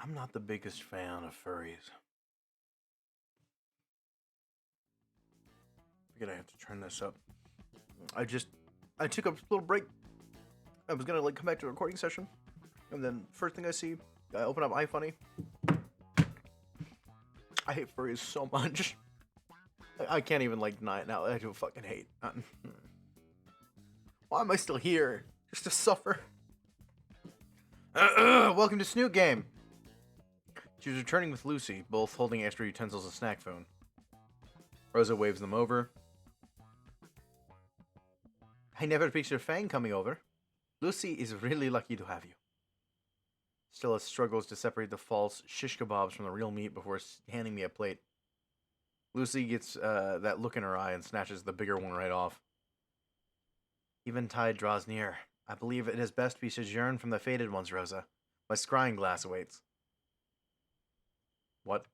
I'm not the biggest fan of furries. Forget I have to turn this up. I took a little break. I was gonna come back to a recording session, and then first thing I see, I open up iFunny. I hate furries so much. I can't even deny it now. I do fucking hate. Why am I still here? Just to suffer. Welcome to Snoot Game. She was returning with Lucy, both holding extra utensils and snack phone. Rosa waves them over. I never pictured Fang coming over. Lucy is really lucky to have you. Stella struggles to separate the false shish kebabs from the real meat before handing me a plate. Lucy gets that look in her eye and snatches the bigger one right off. Eventide draws near. I believe it is best we sojourn from the faded ones, Rosa. My scrying glass awaits. What?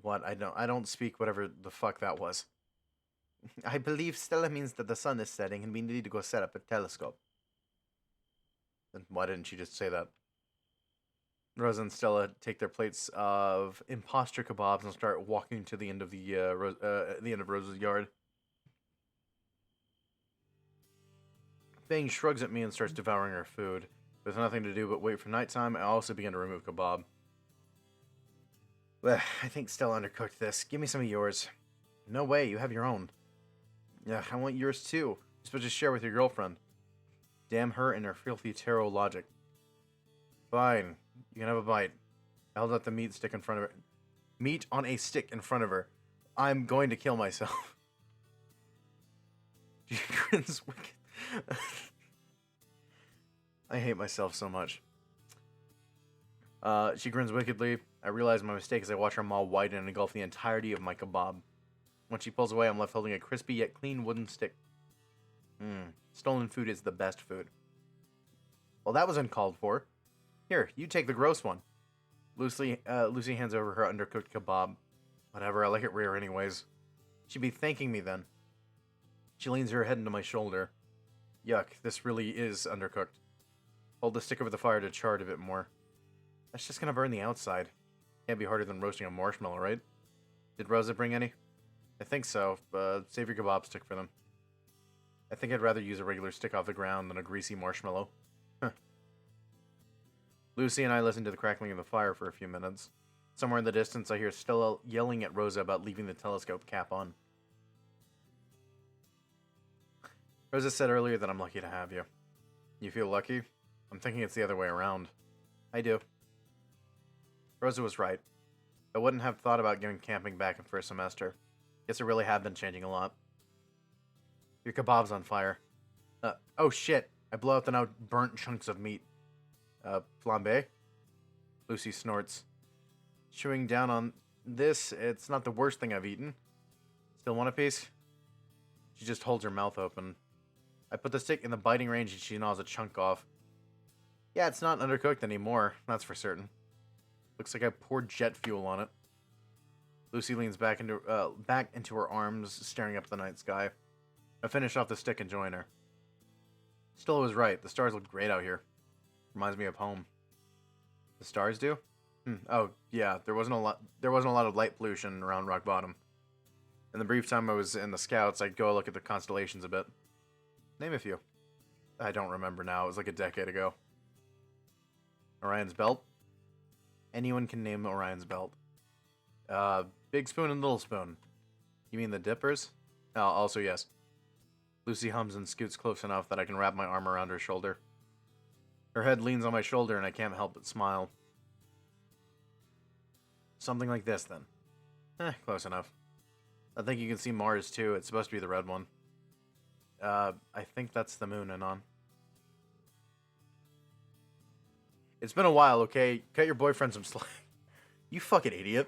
What? I don't speak whatever the fuck that was. I believe Stella means that the sun is setting and we need to go set up a telescope. Then why didn't she just say that? Rosa and Stella take their plates of imposter kebabs and start walking to the end of the end of Rosa's yard. Fang shrugs at me and starts devouring her food. With nothing to do but wait for nighttime, I also begin to remove kebab. Well, I think Stella undercooked this. Give me some of yours. No way, you have your own. Yeah, I want yours too. You're supposed to share with your girlfriend. Damn her and her filthy tarot logic. Fine, you can have a bite. I held out the meat stick in front of her. Meat on a stick in front of her. I'm going to kill myself. She grins wicked. I hate myself so much. She grins wickedly. I realize my mistake as I watch her maw widen and engulf the entirety of my kebab. When she pulls away, I'm left holding a crispy yet clean wooden stick. Stolen food is the best food. Well, that was uncalled for. Here, you take the gross one. Lucy hands over her undercooked kebab. Whatever, I like it rare anyways. She'd be thanking me then. She leans her head into my shoulder. Yuck, this really is undercooked. Hold the stick over the fire to char it a bit more. That's just gonna burn the outside. Can't be harder than roasting a marshmallow, right? Did Rosa bring any? I think so, but save your kebab stick for them. I think I'd rather use a regular stick off the ground than a greasy marshmallow. Lucy and I listen to the crackling of the fire for a few minutes. Somewhere in the distance, I hear Stella yelling at Rosa about leaving the telescope cap on. Rosa said earlier that I'm lucky to have you. You feel lucky? I'm thinking it's the other way around. I do. Rosa was right. I wouldn't have thought about going camping back in first semester. Guess I really have been changing a lot. Your kebab's on fire. Oh shit. I blow out the now burnt chunks of meat. Flambe? Lucy snorts. Chewing down on this, it's not the worst thing I've eaten. Still want a piece? She just holds her mouth open. I put the stick in the biting range and she gnaws a chunk off. Yeah, it's not undercooked anymore, that's for certain. Looks like I poured jet fuel on it. Lucy leans back into her arms, staring up at the night sky. I finish off the stick and join her. Stella was right. The stars look great out here. Reminds me of home. The stars do? Oh yeah, there wasn't a lot of light pollution around Rock Bottom. In the brief time I was in the Scouts, I'd go look at the constellations a bit. Name a few. I don't remember now. It was like a decade ago. Orion's Belt? Anyone can name Orion's Belt. Big Spoon and Little Spoon. You mean the Dippers? Oh, also yes. Lucy hums and scoots close enough that I can wrap my arm around her shoulder. Her head leans on my shoulder and I can't help but smile. Something like this, then. Close enough. I think you can see Mars, too. It's supposed to be the red one. I think that's the moon, Anon. It's been a while, okay? Cut your boyfriend some slack. You fucking idiot.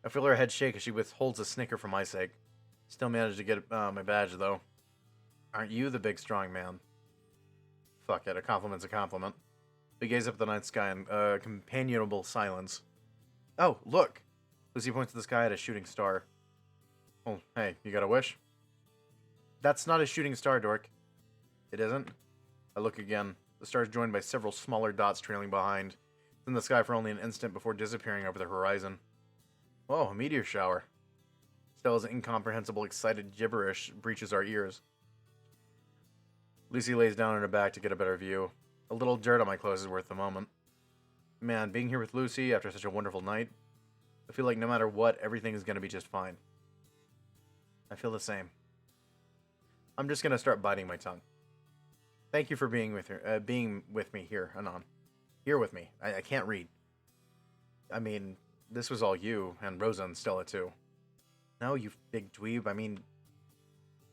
I feel her head shake as she withholds a snicker for my sake. Still managed to get my badge, though. Aren't you the big, strong man? Fuck it, a compliment's a compliment. We gaze up at the night sky in companionable silence. Oh, look! Lucy points to the sky at a shooting star. Oh, hey, you got a wish? That's not a shooting star, dork. It isn't? I look again. The star is joined by several smaller dots trailing behind. It's in the sky for only an instant before disappearing over the horizon. Whoa, a meteor shower. Stella's incomprehensible, excited gibberish breaches our ears. Lucy lays down on her back to get a better view. A little dirt on my clothes is worth the moment. Man, being here with Lucy after such a wonderful night, I feel like no matter what, everything is going to be just fine. I feel the same. I'm just going to start biting my tongue. Thank you for being with me here, Anon. Here with me. I can't read. I mean, this was all you, and Rosa and Stella too. No, you big dweeb. I mean,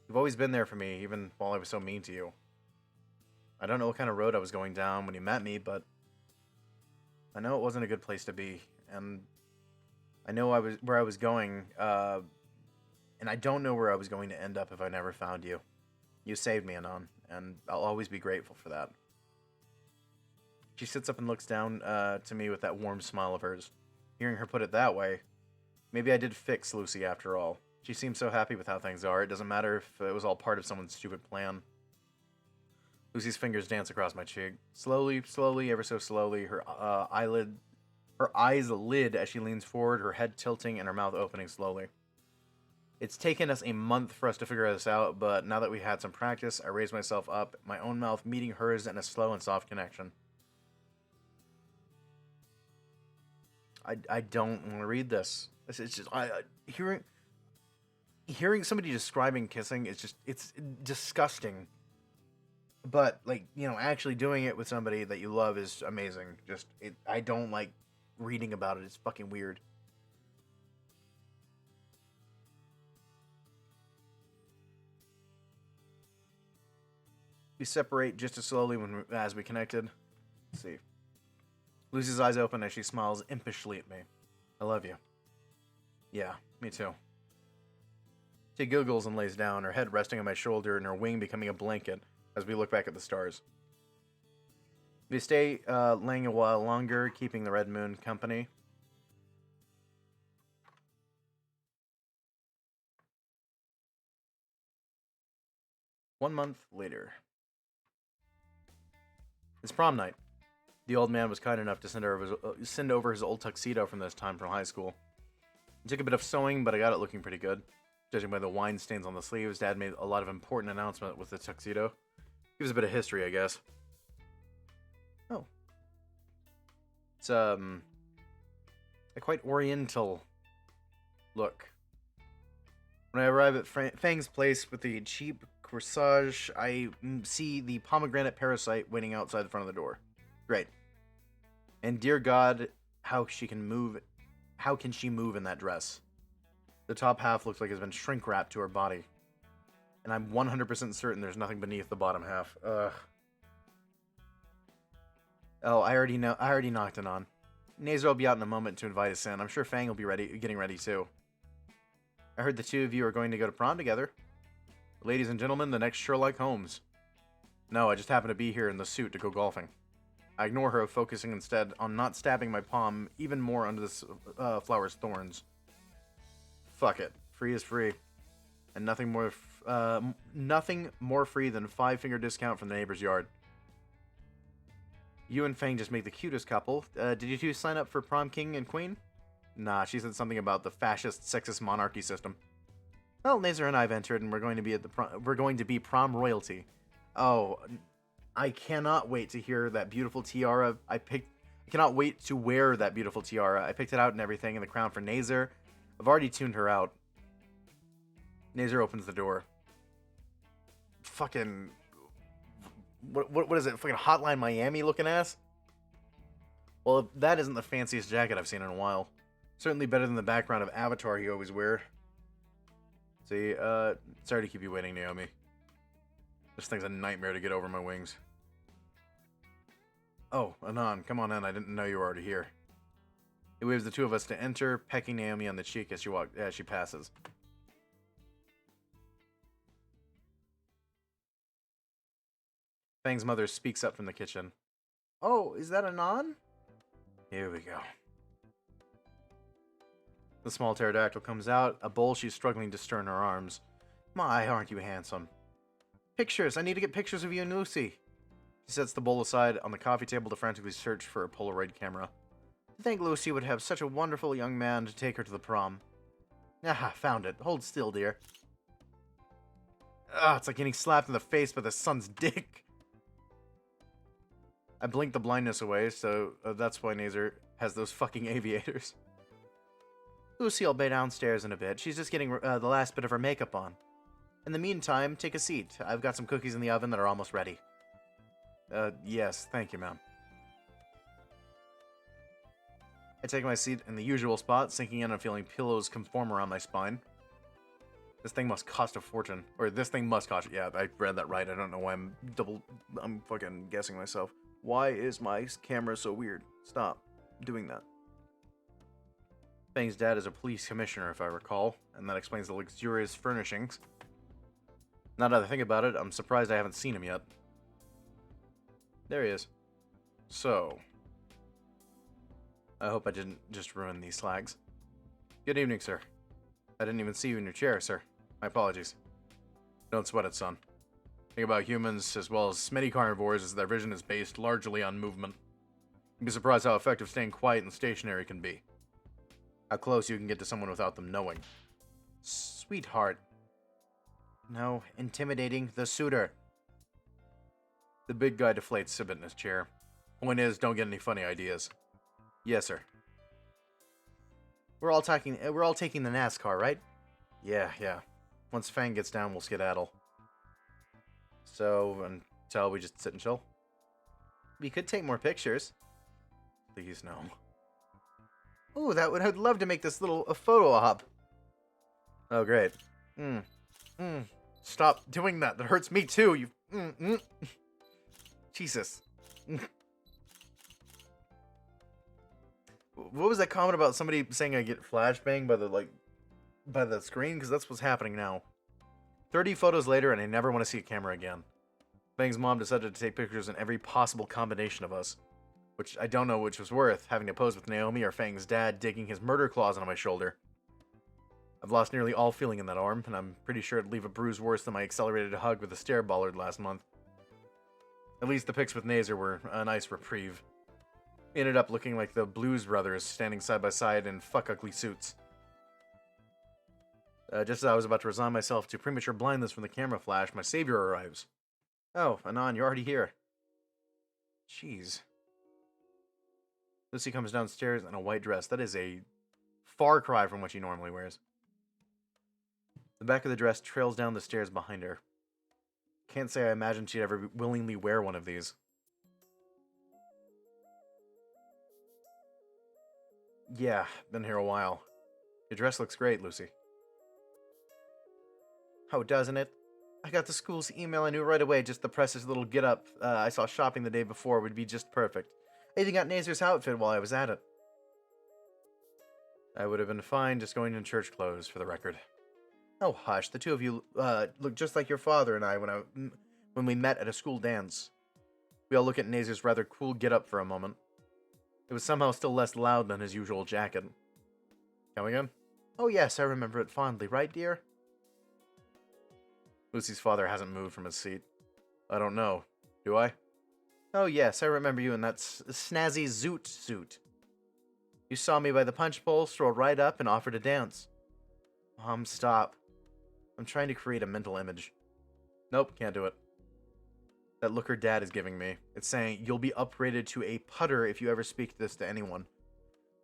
you've always been there for me, even while I was so mean to you. I don't know what kind of road I was going down when you met me, but I know it wasn't a good place to be, and I know where I was going, and I don't know where I was going to end up if I never found you. You saved me, Anon, and I'll always be grateful for that. She sits up and looks down to me with that warm smile of hers. Hearing her put it that way, maybe I did fix Lucy after all. She seems so happy with how things are. It doesn't matter if it was all part of someone's stupid plan. Lucy's fingers dance across my cheek. Slowly, ever so slowly, her eyes lid as she leans forward, her head tilting and her mouth opening slowly. It's taken us a month for us to figure this out, but now that we had some practice, I raise myself up, my own mouth meeting hers in a slow and soft connection. I don't want to read this. It's just hearing somebody describing kissing is just, it's disgusting. But like, you know, actually doing it with somebody that you love is amazing. I don't like reading about it. It's fucking weird. We separate just as slowly as we connected. Let's see. Lucy's eyes open as she smiles impishly at me. I love you. Yeah, me too. She giggles and lays down, her head resting on my shoulder and her wing becoming a blanket as we look back at the stars. We stay laying a while longer, keeping the red moon company. One month later. It's prom night. The old man was kind enough to send over his old tuxedo from this time from high school. It took a bit of sewing, but I got it looking pretty good. Judging by the wine stains on the sleeves, Dad made a lot of important announcement with the tuxedo. Gives a bit of history, I guess. Oh. It's, a quite oriental look. When I arrive at Fang's place with the cheap corsage, I see the pomegranate parasite waiting outside the front of the door. Great. And dear God, how can she move in that dress? The top half looks like it's been shrink wrapped to her body. And I'm 100% certain there's nothing beneath the bottom half. Ugh. Oh, I already knocked it on. Nazer will be out in a moment to invite us in. I'm sure Fang will be getting ready too. I heard the two of you are going to go to prom together. Ladies and gentlemen, the next Sherlock Holmes. No, I just happen to be here in the suit to go golfing. I ignore her, focusing instead on not stabbing my palm even more under this flower's thorns. Fuck it. Free is free. And nothing more free than 5-finger discount from the neighbor's yard. You and Fang just make the cutest couple. Did you two sign up for prom king and queen? Nah, she said something about the fascist, sexist monarchy system. Well, Nazer and I have entered, and we're going to be prom royalty. Oh, I cannot wait to hear that beautiful tiara I picked. I cannot wait to wear that beautiful tiara. I picked it out and everything, and the crown for Nazer. I've already tuned her out. Nazer opens the door. Fucking... What is it? Fucking Hotline Miami looking ass? Well, that isn't the fanciest jacket I've seen in a while. Certainly better than the background of Avatar you always wear. See, sorry to keep you waiting, Naomi. This thing's a nightmare to get over my wings. Oh, Anon, come on in. I didn't know you were already here. He waves the two of us to enter, pecking Naomi on the cheek as she passes. Fang's mother speaks up from the kitchen. Oh, is that Anon? Here we go. The small pterodactyl comes out, a bowl she's struggling to stir in her arms. My, aren't you handsome? Pictures! I need to get pictures of you and Lucy! She sets the bowl aside on the coffee table to frantically search for a Polaroid camera. To think Lucy would have such a wonderful young man to take her to the prom. Ah, found it. Hold still, dear. Ah, it's like getting slapped in the face by the sun's dick. I blinked the blindness away, so that's why Nazer has those fucking aviators. Lucy will be downstairs in a bit. She's just getting the last bit of her makeup on. In the meantime, take a seat. I've got some cookies in the oven that are almost ready. Yes, thank you, ma'am. I take my seat in the usual spot, sinking in and feeling pillows conform around my spine. This thing must cost a fortune. Or this thing must cost... Yeah, I read that right. I don't know why I'm fucking guessing myself. Why is my camera so weird? Stop doing that. Fang's dad is a police commissioner, if I recall, and that explains the luxurious furnishings. Now that I think about it, I'm surprised I haven't seen him yet. There he is. So... I hope I didn't just ruin these slags. Good evening, sir. I didn't even see you in your chair, sir. My apologies. Don't sweat it, son. The thing about humans, as well as many carnivores, is their vision is based largely on movement. You'd be surprised how effective staying quiet and stationary can be. How close you can get to someone without them knowing. Sweetheart. No, intimidating the suitor. The big guy deflates a bit in his chair. Point is, don't get any funny ideas. Yes, sir. We're all taking the NASCAR, right? Yeah. Once Fang gets down, we'll skedaddle. So, until we just sit and chill? We could take more pictures. Please, no. Ooh, I'd love to make this a photo op. Oh, great. Stop doing that. That hurts me too. Jesus. What was that comment about somebody saying I get flashbang by the screen? Because that's what's happening now. 30 photos later, and I never want to see a camera again. Fang's mom decided to take pictures in every possible combination of us. Which I don't know which was worth, having to pose with Naomi or Fang's dad digging his murder claws on my shoulder. I've lost nearly all feeling in that arm, and I'm pretty sure it'd leave a bruise worse than my accelerated hug with a stair bollard last month. At least the pics with Nazer were a nice reprieve. We ended up looking like the Blues Brothers standing side by side in fuck-ugly suits. Just as I was about to resign myself to premature blindness from the camera flash, my savior arrives. Oh, Anon, you're already here. Jeez. Lucy comes downstairs in a white dress. That is a far cry from what she normally wears. The back of the dress trails down the stairs behind her. Can't say I imagined she'd ever willingly wear one of these. Yeah, been here a while. Your dress looks great, Lucy. Oh, doesn't it? I got the school's email. I knew right away just the precious little get-up I saw shopping the day before would be just perfect. I even got Nazer's outfit while I was at it. I would have been fine just going in church clothes, for the record. Oh, hush. The two of you look just like your father and I when we met at a school dance. We all look at Nazer's rather cool get-up for a moment. It was somehow still less loud than his usual jacket. Come again? Oh yes, I remember it fondly, right, dear? Lucy's father hasn't moved from his seat. I don't know. Do I? Oh yes, I remember you in that snazzy zoot suit. You saw me by the punch bowl, strolled right up, and offered to dance. Mom, stop. I'm trying to create a mental image. Nope, can't do it. That look her dad is giving me. It's saying, you'll be uprated to a putter if you ever speak this to anyone.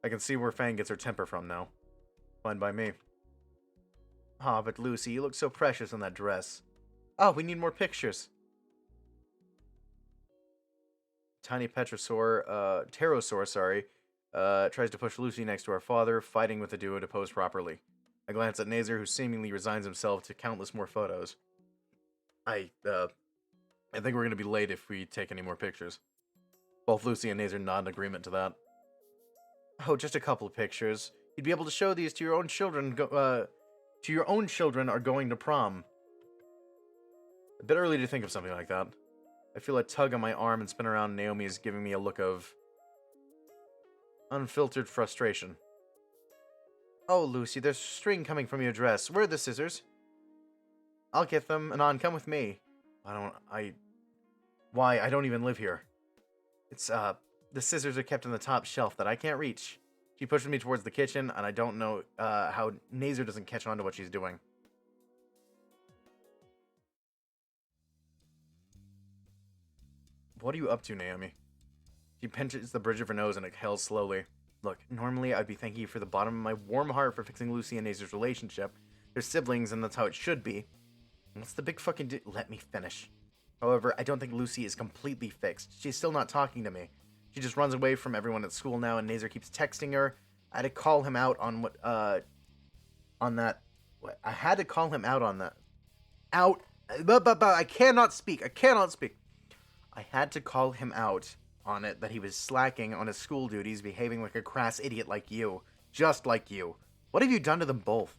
I can see where Fang gets her temper from now. Fine by me. Ah, but Lucy, you look so precious in that dress. Oh, we need more pictures. Tiny pterosaur, tries to push Lucy next to her father, fighting with the duo to pose properly. I glance at Nazer, who seemingly resigns himself to countless more photos. I think we're going to be late if we take any more pictures. Both Lucy and Nazer nod in agreement to that. Oh, just a couple of pictures. You'd be able to show these to your own children. Are going to prom. A bit early to think of something like that. I feel a tug on my arm and spin around. Naomi is giving me a look of unfiltered frustration. Oh, Lucy, there's string coming from your dress. Where are the scissors? I'll get them. Anon, come with me. I don't even live here. It's The scissors are kept on the top shelf that I can't reach. She pushes me towards the kitchen, and I don't know how Nazer doesn't catch on to what she's doing. What are you up to, Naomi? She pinches the bridge of her nose and exhales slowly. Look, normally I'd be thanking you for the bottom of my warm heart for fixing Lucy and Nazer's relationship. They're siblings, and that's how it should be. What's the big fucking Let me finish. However, I don't think Lucy is completely fixed. She's still not talking to me. She just runs away from everyone at school now, and Nazer keeps texting her. I had to call him out on I had to call him out on that. I cannot speak. I had to call him out on it that he was slacking on his school duties, behaving like a crass idiot like you. Just like you. What have you done to them both?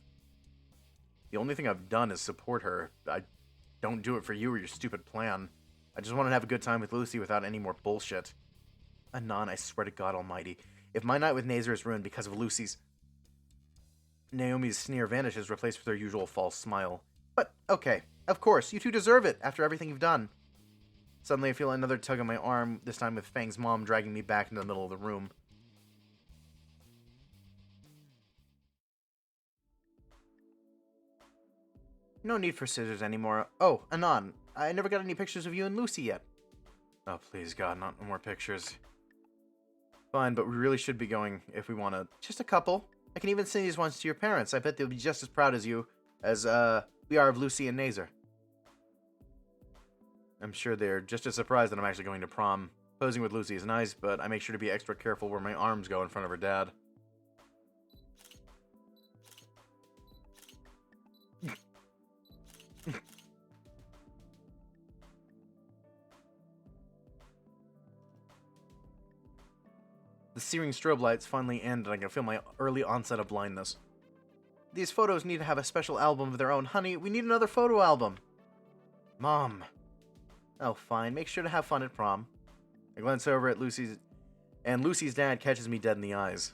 The only thing I've done is support her. I don't do it for you or your stupid plan. I just want to have a good time with Lucy without any more bullshit. Anon, I swear to God Almighty, if my night with Nazer is ruined because of Naomi's sneer vanishes, replaced with her usual false smile. But, okay, of course, you two deserve it, after everything you've done. Suddenly I feel another tug on my arm, this time with Fang's mom dragging me back into the middle of the room. No need for scissors anymore. Oh, Anon, I never got any pictures of you and Lucy yet. Oh, please, God, not more pictures. Fine, but we really should be going if we want to. Just a couple. I can even send these ones to your parents. I bet they'll be just as proud as you, as we are of Lucy and Nazer. I'm sure they're just as surprised that I'm actually going to prom. Posing with Lucy is nice, but I make sure to be extra careful where my arms go in front of her dad. The searing strobe lights finally end, and I can feel my early onset of blindness. These photos need to have a special album of their own. Honey, we need another photo album. Mom. Oh, fine. Make sure to have fun at prom. I glance over at Lucy's, and Lucy's dad catches me dead in the eyes.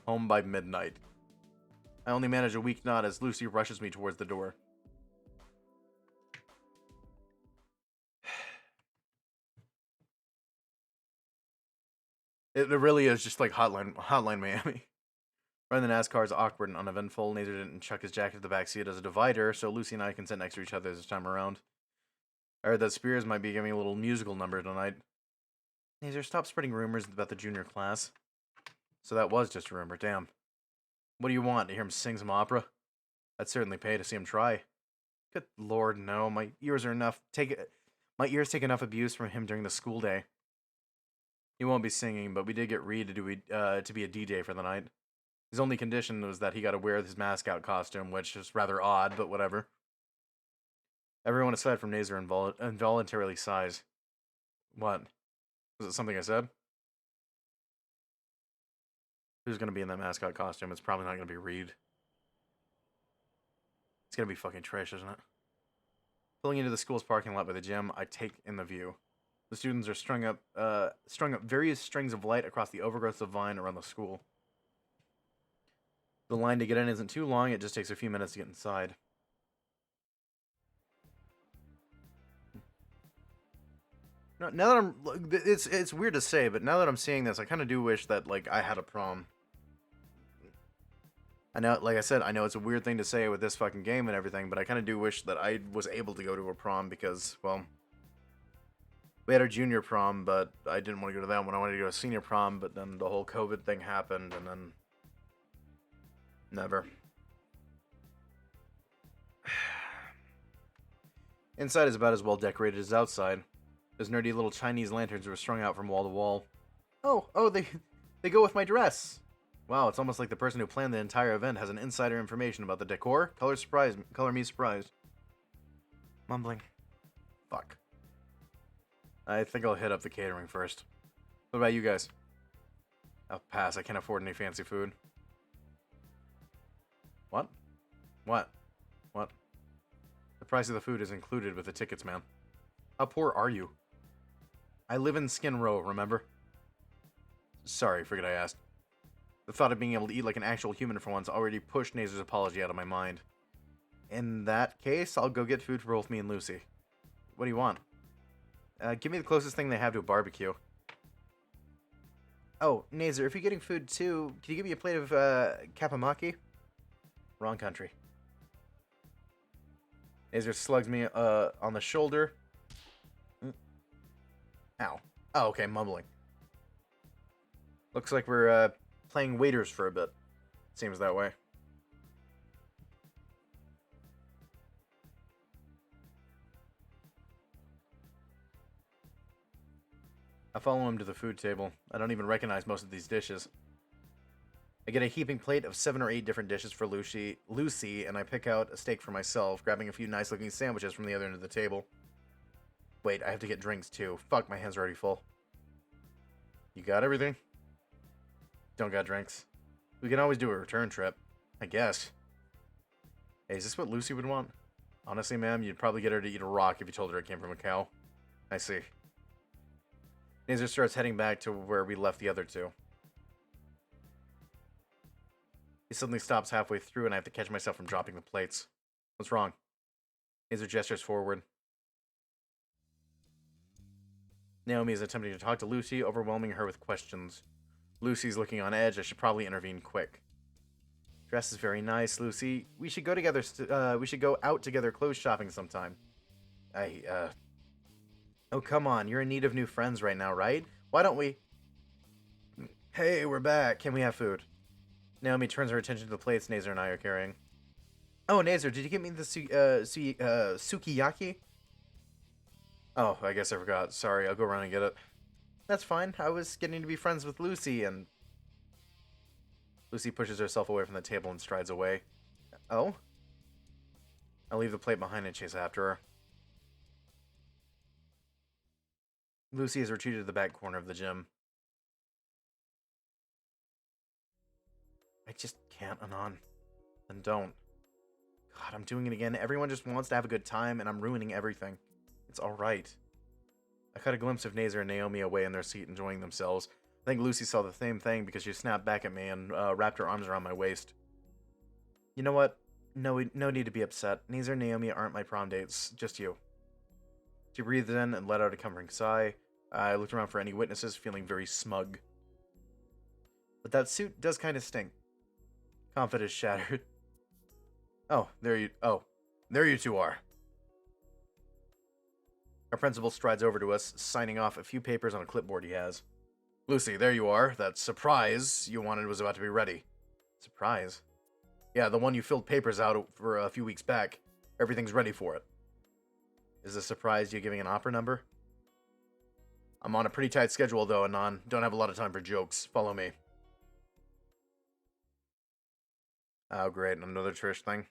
Home by midnight. I only manage a weak nod as Lucy rushes me towards the door. It really is just like Hotline Miami. Running the NASCAR is awkward and uneventful. Nazer didn't chuck his jacket to the back seat as a divider, so Lucy and I can sit next to each other this time around. I heard that Spears might be giving a little musical number tonight. Nazer, stop spreading rumors about the junior class. So that was just a rumor, damn. What do you want, to hear him sing some opera? I'd certainly pay to see him try. Good lord, no, my ears take enough abuse from him during the school day. He won't be singing, but we did get Reed to be a DJ for the night. His only condition was that he got to wear his mascot costume, which is rather odd, but whatever. Everyone aside from Nazer involuntarily sighs. What? Was it something I said? Who's going to be in that mascot costume? It's probably not going to be Reed. It's going to be fucking Trish, isn't it? Pulling into the school's parking lot by the gym, I take in the view. The students are strung up various strings of light across the overgrowth of vine around the school. The line to get in isn't too long, it just takes a few minutes to get inside. Now that I'm, it's weird to say, but now that I'm seeing this, I kind of do wish that, like, I had a prom. I know, like I said, I know it's a weird thing to say with this fucking game and everything, but I kind of do wish that I was able to go to a prom because, well, we had our junior prom, but I didn't want to go to that one. I wanted to go to senior prom, but then the whole COVID thing happened, and then never. Inside is about as well decorated as outside. Those nerdy little Chinese lanterns were strung out from wall to wall. Oh, they go with my dress. Wow, it's almost like the person who planned the entire event has an insider information about the decor. Color me surprised. Mumbling. Fuck. I think I'll hit up the catering first. What about you guys? I'll pass. I can't afford any fancy food. What? What? The price of the food is included with the tickets, man. How poor are you? I live in Skin Row, remember? Sorry, figured I asked. The thought of being able to eat like an actual human for once already pushed Nazer's apology out of my mind. In that case, I'll go get food for both me and Lucy. What do you want? Give me the closest thing they have to a barbecue. Oh, Nazer, if you're getting food too, can you give me a plate of kapamaki? Wrong country. Nazer slugs me on the shoulder. Ow. Oh, okay, mumbling. Looks like we're playing waiters for a bit. Seems that way. I follow him to the food table. I don't even recognize most of these dishes. I get a heaping plate of 7 or 8 different dishes for Lucy, and I pick out a steak for myself, grabbing a few nice-looking sandwiches from the other end of the table. Wait, I have to get drinks too. Fuck, my hands are already full. You got everything? Don't got drinks. We can always do a return trip. I guess. Hey, is this what Lucy would want? Honestly, ma'am, you'd probably get her to eat a rock if you told her it came from a cow. I see. Nazer starts heading back to where we left the other two. He suddenly stops halfway through and I have to catch myself from dropping the plates. What's wrong? Nazer gestures forward. Naomi is attempting to talk to Lucy, overwhelming her with questions. Lucy's looking on edge. I should probably intervene quick. Dress is very nice, Lucy. We should go together. We should go out together clothes shopping sometime. Oh, come on. You're in need of new friends right now, right? Why don't we... Hey, we're back. Can we have food? Naomi turns her attention to the plates Nazer and I are carrying. Oh, Nazer, did you get me the sukiyaki? Oh, I guess I forgot. Sorry, I'll go around and get it. That's fine. I was getting to be friends with Lucy and... Lucy pushes herself away from the table and strides away. Oh? I leave the plate behind and chase after her. Lucy has retreated to the back corner of the gym. I just can't, Anon. Then don't. God, I'm doing it again. Everyone just wants to have a good time, and I'm ruining everything. It's alright. I caught a glimpse of Nazer and Naomi away in their seat enjoying themselves. I think Lucy saw the same thing because she snapped back at me and wrapped her arms around my waist. You know what? No need to be upset. Nazer and Naomi aren't my prom dates, just you. She breathed in and let out a comforting sigh. I looked around for any witnesses, feeling very smug. But that suit does kind of stink. Confidence shattered. Oh, there you two are. Our principal strides over to us, signing off a few papers on a clipboard he has. Lucy, there you are. That surprise you wanted was about to be ready. Surprise? Yeah, the one you filled papers out for a few weeks back. Everything's ready for it. Is the surprise you giving an opera number? I'm on a pretty tight schedule, though, Anon. Don't have a lot of time for jokes. Follow me. Oh, great. Another Trish thing.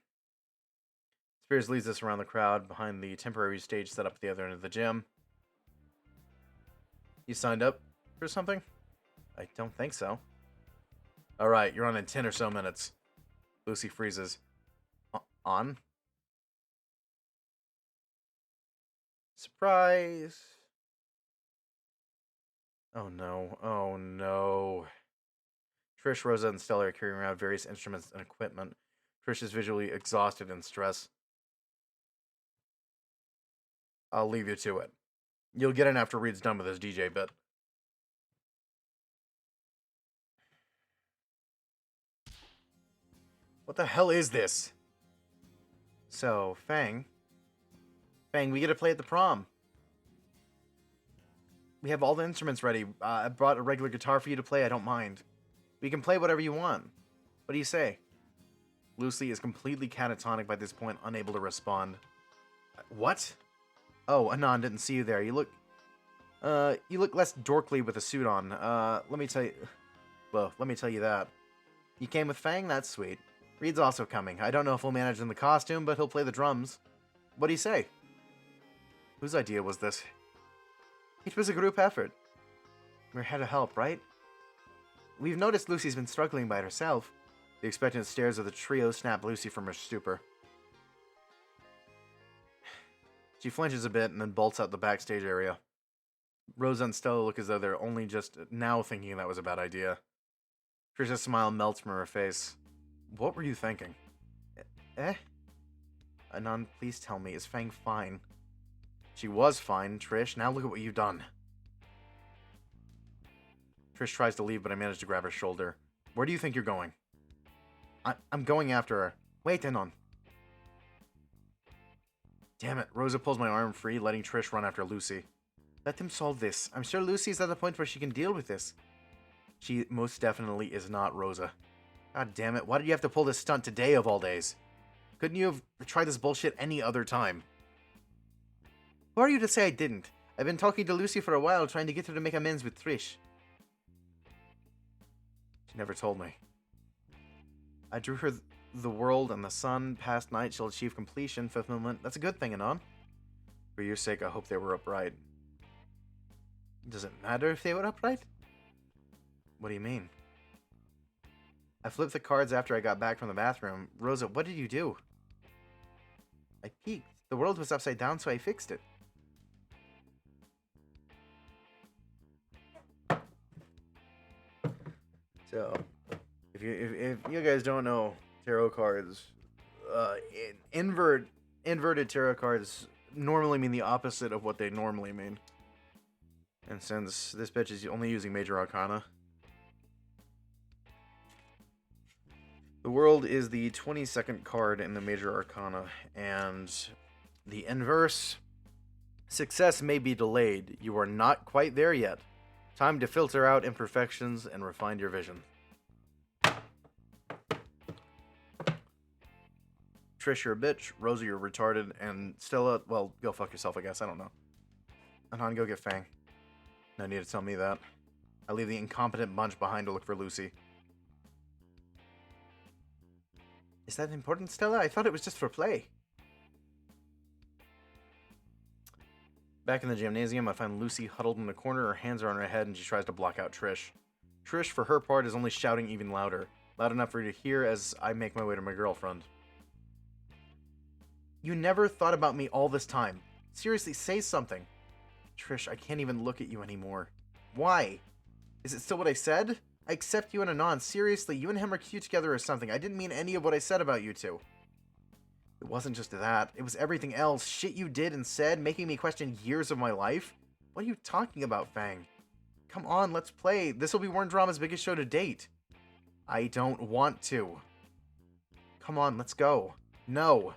Spears leads us around the crowd behind the temporary stage set up at the other end of the gym. You signed up for something? I don't think so. Alright, you're on in 10 or so minutes. Lucy freezes. On? Surprise! Oh no, oh no. Trish, Rosa, and Stella are carrying around various instruments and equipment. Trish is visually exhausted and stressed. I'll leave you to it. You'll get in after Reed's done with his DJ bit. What the hell is this? So, Fang, we get to play at the prom. We have all the instruments ready. I brought a regular guitar for you to play. I don't mind. We can play whatever you want. What do you say? Lucy is completely catatonic by this point, unable to respond. What? Oh, Anon, didn't see you there. You look less dorkly with a suit on. Let me tell you that. You came with Fang? That's sweet. Reed's also coming. I don't know if he'll manage in the costume, but he'll play the drums. What do you say? Whose idea was this? It was a group effort. We're here to help, right? We've noticed Lucy's been struggling by herself. The expectant stares of the trio snap Lucy from her stupor. She flinches a bit and then bolts out the backstage area. Rosa and Stella look as though they're only just now thinking that was a bad idea. Trisha's smile melts from her face. What were you thinking? Eh? Anon, please tell me, is Fang fine? She was fine, Trish. Now look at what you've done. Trish tries to leave, but I manage to grab her shoulder. Where do you think you're going? I'm going after her. Wait, Anon. Damn it. Rosa pulls my arm free, letting Trish run after Lucy. Let them solve this. I'm sure Lucy's at the point where she can deal with this. She most definitely is not, Rosa. God damn it. Why did you have to pull this stunt today of all days? Couldn't you have tried this bullshit any other time? Who are you to say I didn't? I've been talking to Lucy for a while, trying to get her to make amends with Trish. She never told me. I drew her the world and the sun. Past night shall achieve completion, fulfillment. That's a good thing, Anon. For your sake, I hope they were upright. Does it matter if they were upright? What do you mean? I flipped the cards after I got back from the bathroom. Rosa, what did you do? I peeked. The world was upside down, so I fixed it. So, if you guys don't know tarot cards, inverted tarot cards normally mean the opposite of what they normally mean. And since this bitch is only using major arcana, the world is the 22nd card in the major arcana, and the inverse, success may be delayed. You are not quite there yet. Time to filter out imperfections and refine your vision. Trish, you're a bitch. Rosa, you're retarded. And Stella, well, go fuck yourself, I guess. I don't know. Anon, go get Fang. No need to tell me that. I leave the incompetent bunch behind to look for Lucy. Is that important, Stella? I thought it was just for play. Back in the gymnasium, I find Lucy huddled in the corner. Her hands are on her head, and she tries to block out Trish. Trish, for her part, is only shouting even louder. Loud enough for you to hear as I make my way to my girlfriend. You never thought about me all this time. Seriously, say something. Trish, I can't even look at you anymore. Why? Is it still what I said? I accept you and Anon. Seriously, you and him are cute together or something. I didn't mean any of what I said about you two. It wasn't just that. It was everything else. Shit you did and said, making me question years of my life. What are you talking about, Fang? Come on, let's play. This will be Warren Drama's biggest show to date. I don't want to. Come on, let's go. No.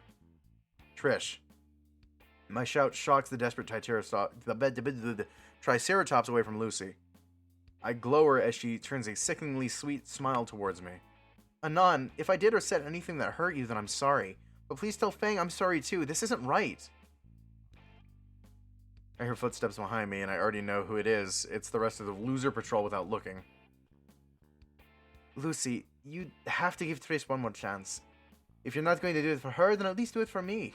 Trish. My shout shocks the desperate Triceratops away from Lucy. I glow her as she turns a sickeningly sweet smile towards me. Anon, if I did or said anything that hurt you, then I'm sorry. But please tell Fang I'm sorry too. This isn't right. I hear footsteps behind me, and I already know who it is. It's the rest of the loser patrol without looking. Lucy, you have to give Trish one more chance. If you're not going to do it for her, then at least do it for me.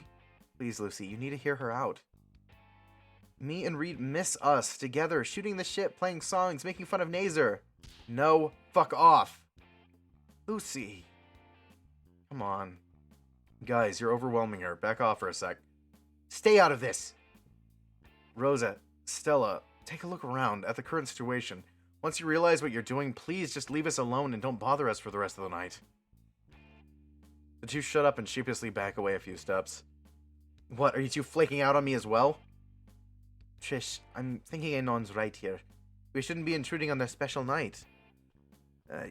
Please, Lucy, you need to hear her out. Me and Reed miss us, together, shooting the shit, playing songs, making fun of Nazer. No, fuck off. Lucy. Come on. Guys, you're overwhelming her. Back off for a sec. Stay out of this. Rosa, Stella, take a look around at the current situation. Once you realize what you're doing, please just leave us alone and don't bother us for the rest of the night. The two shut up and sheepishly back away a few steps. What, are you two flaking out on me as well? Trish, I'm thinking Anon's right here. We shouldn't be intruding on their special night.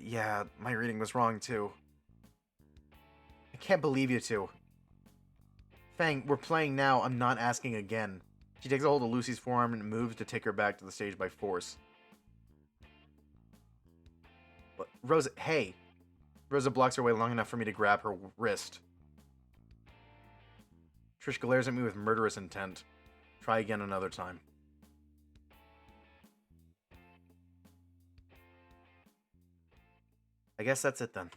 Yeah, my reading was wrong too. I can't believe you two. Fang, we're playing now. I'm not asking again. She takes a hold of Lucy's forearm and moves to take her back to the stage by force. What? Rosa, hey. Rosa blocks her way long enough for me to grab her wrist. Trish glares at me with murderous intent. Try again another time. I guess that's it then.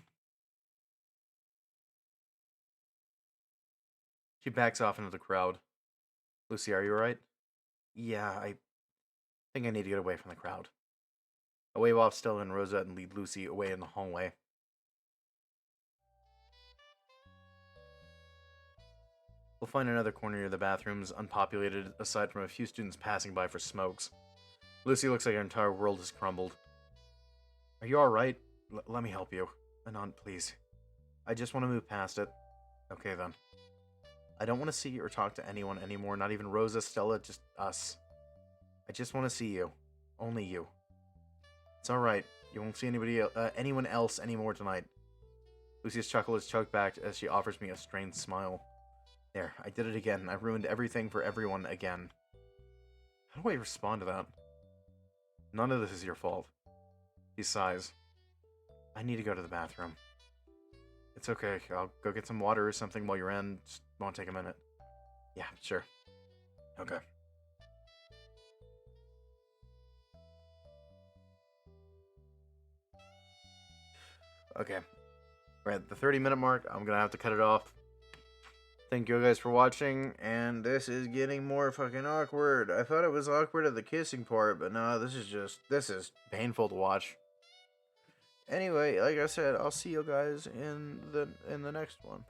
She backs off into the crowd. Lucy, are you alright? Yeah, I think I need to get away from the crowd. I wave off Stella and Rosa and lead Lucy away in the hallway. We'll find another corner near the bathrooms, unpopulated aside from a few students passing by for smokes. Lucy looks like her entire world has crumbled. Are you alright? Let me help you. Anon, please. I just want to move past it. Okay then. I don't want to see or talk to anyone anymore, not even Rosa, Stella, just us. I just want to see you. Only you. It's alright. You won't see anyone else anymore tonight. Lucy's chuckle is choked back as she offers me a strained smile. There, I did it again. I ruined everything for everyone again. How do I respond to that? None of this is your fault. He sighs. I need to go to the bathroom. It's okay. I'll go get some water or something while you're in. Just won't take a minute. Yeah, sure. Okay. Okay. We're at the 30-minute mark. I'm gonna have to cut it off. Thank you guys for watching, and this is getting more fucking awkward. I thought it was awkward at the kissing part, but no, this is painful to watch. Anyway, like I said, I'll see you guys in the next one.